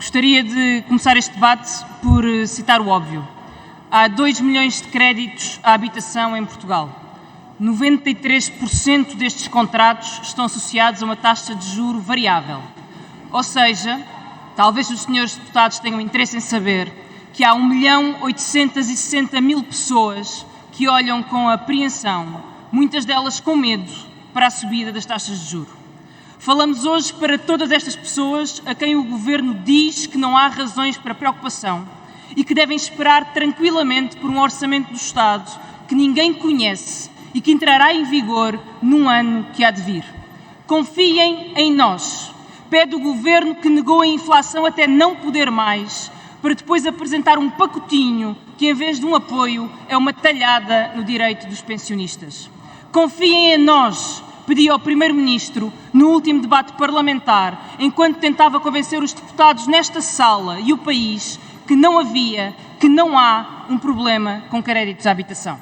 Gostaria de começar este debate por citar o óbvio. Há 2 milhões de créditos à habitação em Portugal. 93% destes contratos estão associados a uma taxa de juro variável. Ou seja, talvez os senhores deputados tenham interesse em saber que há 1.860.000 pessoas que olham com apreensão, muitas delas com medo, para a subida das taxas de juro. Falamos hoje para todas estas pessoas a quem o Governo diz que não há razões para preocupação e que devem esperar tranquilamente por um orçamento do Estado que ninguém conhece e que entrará em vigor num ano que há de vir. Confiem em nós. Pede o Governo que negou a inflação até não poder mais, para depois apresentar um pacotinho que, em vez de um apoio, é uma talhada no direito dos pensionistas. Confiem em nós, pedi ao Primeiro-Ministro no último debate parlamentar, enquanto tentava convencer os deputados nesta sala e o país que não havia, que não há um problema com créditos à habitação.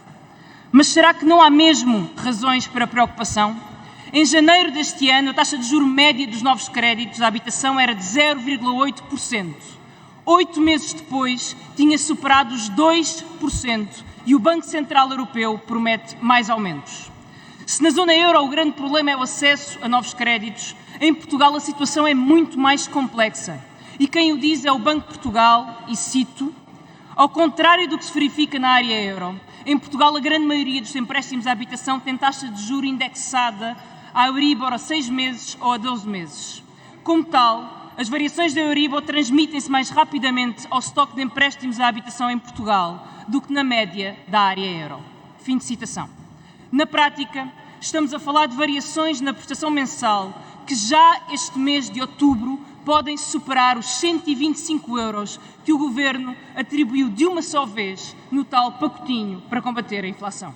Mas será que não há mesmo razões para preocupação? Em janeiro deste ano, a taxa de juro média dos novos créditos à habitação era de 0,8%. 8 meses depois, tinha superado os 2% e o Banco Central Europeu promete mais aumentos. Se na zona euro o grande problema é o acesso a novos créditos, em Portugal a situação é muito mais complexa. E quem o diz é o Banco de Portugal, e cito: ao contrário do que se verifica na área euro, em Portugal a grande maioria dos empréstimos à habitação tem taxa de juro indexada à Euribor a 6 meses ou a 12 meses. Como tal, as variações da Euribor transmitem-se mais rapidamente ao estoque de empréstimos à habitação em Portugal do que na média da área euro. Fim de citação. Na prática, estamos a falar de variações na prestação mensal que já este mês de outubro podem superar os 125 euros que o Governo atribuiu de uma só vez no tal pacotinho para combater a inflação.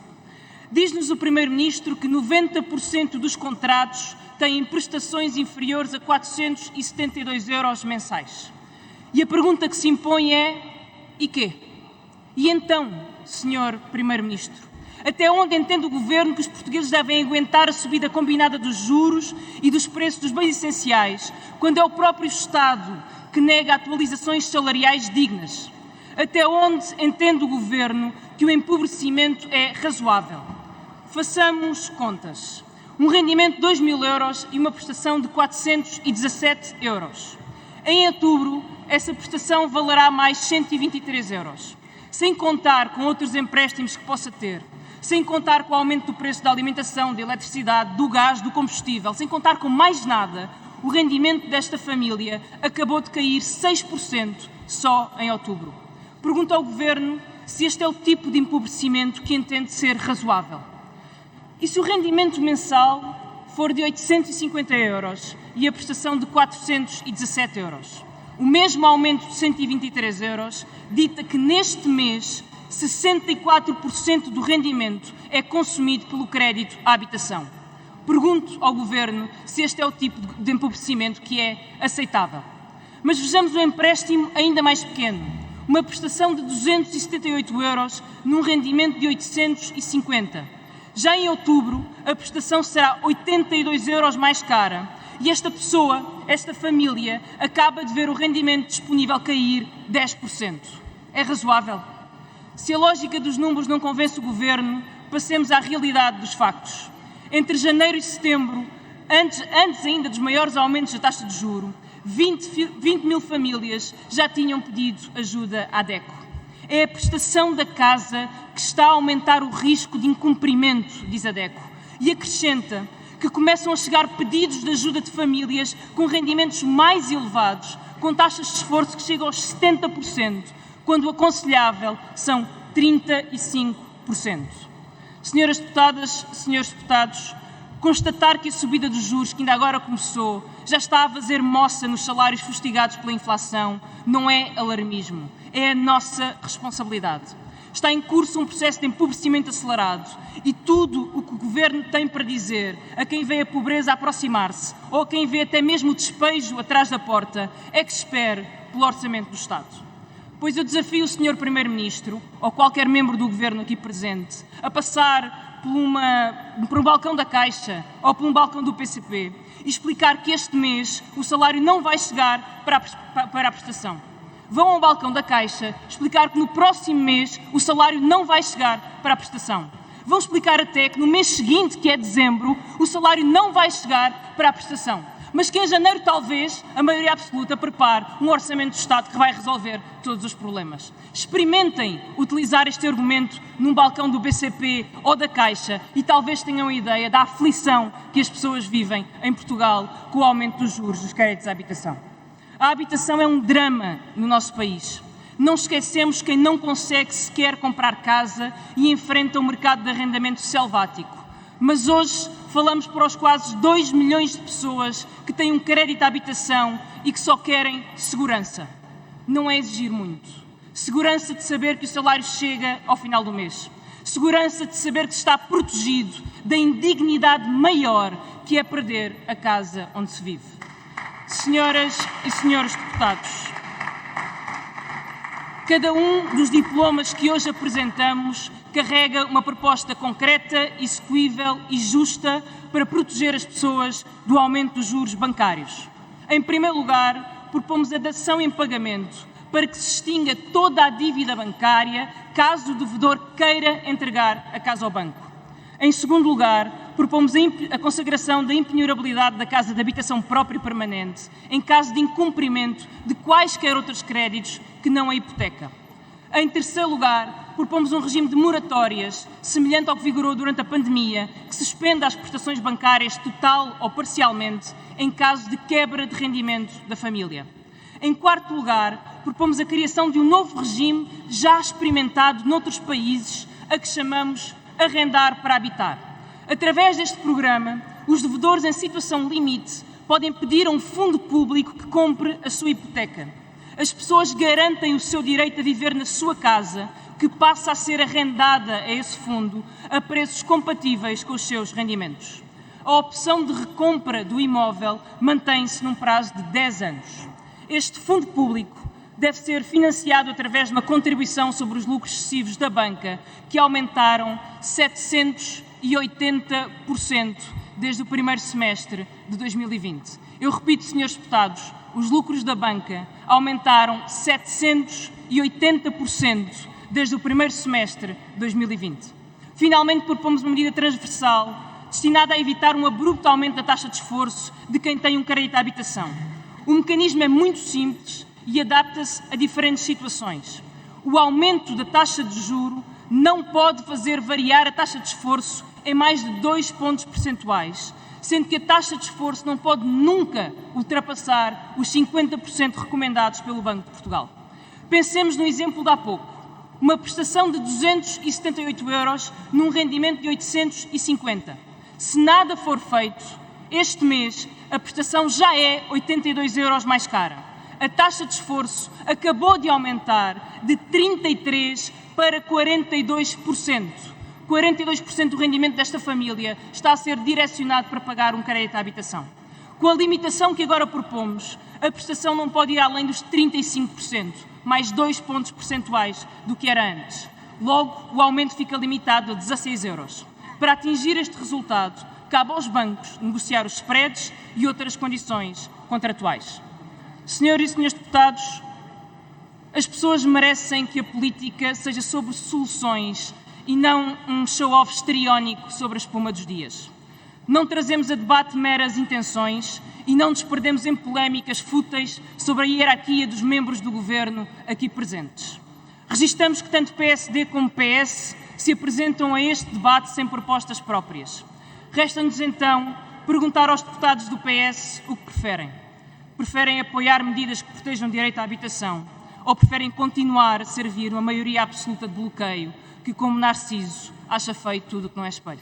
Diz-nos o Primeiro-Ministro que 90% dos contratos têm prestações inferiores a 472 euros mensais. E a pergunta que se impõe é: e quê? E então, Sr. Primeiro-Ministro? Até onde entende o Governo que os portugueses devem aguentar a subida combinada dos juros e dos preços dos bens essenciais, quando é o próprio Estado que nega atualizações salariais dignas? Até onde entende o Governo que o empobrecimento é razoável? Façamos contas. Um rendimento de 2.000 euros e uma prestação de 417 euros. Em outubro, essa prestação valerá mais 123 euros, sem contar com outros empréstimos que possa ter, sem contar com o aumento do preço da alimentação, da eletricidade, do gás, do combustível, sem contar com mais nada, o rendimento desta família acabou de cair 6% só em outubro. Pergunto ao Governo se este é o tipo de empobrecimento que entende ser razoável. E se o rendimento mensal for de 850 euros e a prestação de 417 euros? O mesmo aumento de 123 euros dita que neste mês 64% do rendimento é consumido pelo crédito à habitação. Pergunto ao Governo se este é o tipo de empobrecimento que é aceitável. Mas vejamos um empréstimo ainda mais pequeno, uma prestação de 278 euros num rendimento de 850. Já em outubro, a prestação será 82 euros mais cara e esta pessoa, esta família, acaba de ver o rendimento disponível cair 10%. É razoável? Se a lógica dos números não convence o Governo, passemos à realidade dos factos. Entre janeiro e setembro, antes ainda dos maiores aumentos da taxa de juro, 20 mil famílias já tinham pedido ajuda à DECO. É a prestação da casa que está a aumentar o risco de incumprimento, diz a DECO, e acrescenta que começam a chegar pedidos de ajuda de famílias com rendimentos mais elevados, com taxas de esforço que chegam aos 70%, quando o aconselhável são 35%. Senhoras deputadas, senhores deputados, constatar que a subida dos juros, que ainda agora começou, já está a fazer moça nos salários fustigados pela inflação, não é alarmismo, é a nossa responsabilidade. Está em curso um processo de empobrecimento acelerado e tudo o que o Governo tem para dizer a quem vê a pobreza a aproximar-se ou a quem vê até mesmo o despejo atrás da porta é que espere pelo orçamento do Estado. Pois eu desafio o Sr. Primeiro-Ministro, ou qualquer membro do Governo aqui presente, a passar por um balcão da Caixa ou por um balcão do PCP e explicar que este mês o salário não vai chegar para a prestação. Vão ao balcão da Caixa explicar que no próximo mês o salário não vai chegar para a prestação. Vão explicar até que no mês seguinte, que é dezembro, o salário não vai chegar para a prestação. Mas que em janeiro, talvez, a maioria absoluta prepare um orçamento do Estado que vai resolver todos os problemas. Experimentem utilizar este argumento num balcão do BCP ou da Caixa e talvez tenham a ideia da aflição que as pessoas vivem em Portugal com o aumento dos juros dos créditos à habitação. A habitação é um drama no nosso país. Não esquecemos quem não consegue sequer comprar casa e enfrenta o mercado de arrendamento selvático. Mas hoje falamos para os quase 2 milhões de pessoas que têm um crédito à habitação e que só querem segurança. Não é exigir muito. Segurança de saber que o salário chega ao final do mês. Segurança de saber que se está protegido da indignidade maior que é perder a casa onde se vive. Senhoras e senhores deputados, cada um dos diplomas que hoje apresentamos carrega uma proposta concreta, execuível e justa para proteger as pessoas do aumento dos juros bancários. Em primeiro lugar, propomos a dação em pagamento para que se extinga toda a dívida bancária caso o devedor queira entregar a casa ao banco. Em segundo lugar, propomos a consagração da impenhorabilidade da casa de habitação própria e permanente em caso de incumprimento de quaisquer outros créditos que não a hipoteca. Em terceiro lugar, propomos um regime de moratórias, semelhante ao que vigorou durante a pandemia, que suspenda as prestações bancárias total ou parcialmente em caso de quebra de rendimento da família. Em quarto lugar, propomos a criação de um novo regime já experimentado noutros países, a que chamamos Arrendar para Habitar. Através deste programa, os devedores em situação limite podem pedir a um fundo público que compre a sua hipoteca. As pessoas garantem o seu direito a viver na sua casa, que passa a ser arrendada a esse fundo a preços compatíveis com os seus rendimentos. A opção de recompra do imóvel mantém-se num prazo de 10 anos. Este fundo público deve ser financiado através de uma contribuição sobre os lucros excessivos da banca, que aumentaram 780% desde o primeiro semestre de 2020. Eu repito, senhores deputados, os lucros da banca aumentaram 780% desde o primeiro semestre de 2020. Finalmente, propomos uma medida transversal destinada a evitar um abrupto aumento da taxa de esforço de quem tem um crédito à habitação. O mecanismo é muito simples e adapta-se a diferentes situações. O aumento da taxa de juro não pode fazer variar a taxa de esforço em mais de 2 pontos percentuais, sendo que a taxa de esforço não pode nunca ultrapassar os 50% recomendados pelo Banco de Portugal. Pensemos no exemplo de há pouco. Uma prestação de 278 euros num rendimento de 850. Se nada for feito, este mês a prestação já é 82 euros mais cara. A taxa de esforço acabou de aumentar de 33% para 42%. 42% do rendimento desta família está a ser direcionado para pagar um crédito à habitação. Com a limitação que agora propomos, a prestação não pode ir além dos 35%, mais 2 pontos percentuais do que era antes. Logo, o aumento fica limitado a 16 euros. Para atingir este resultado, cabe aos bancos negociar os spreads e outras condições contratuais. Senhoras e senhores deputados, as pessoas merecem que a política seja sobre soluções e não um show-off histriónico sobre a espuma dos dias. Não trazemos a debate meras intenções e não nos perdemos em polémicas fúteis sobre a hierarquia dos membros do governo aqui presentes. Registamos que tanto PSD como PS se apresentam a este debate sem propostas próprias. Resta-nos então perguntar aos deputados do PS o que preferem. Preferem apoiar medidas que protejam o direito à habitação ou preferem continuar a servir uma maioria absoluta de bloqueio que, como Narciso, acha feio tudo o que não é espelho?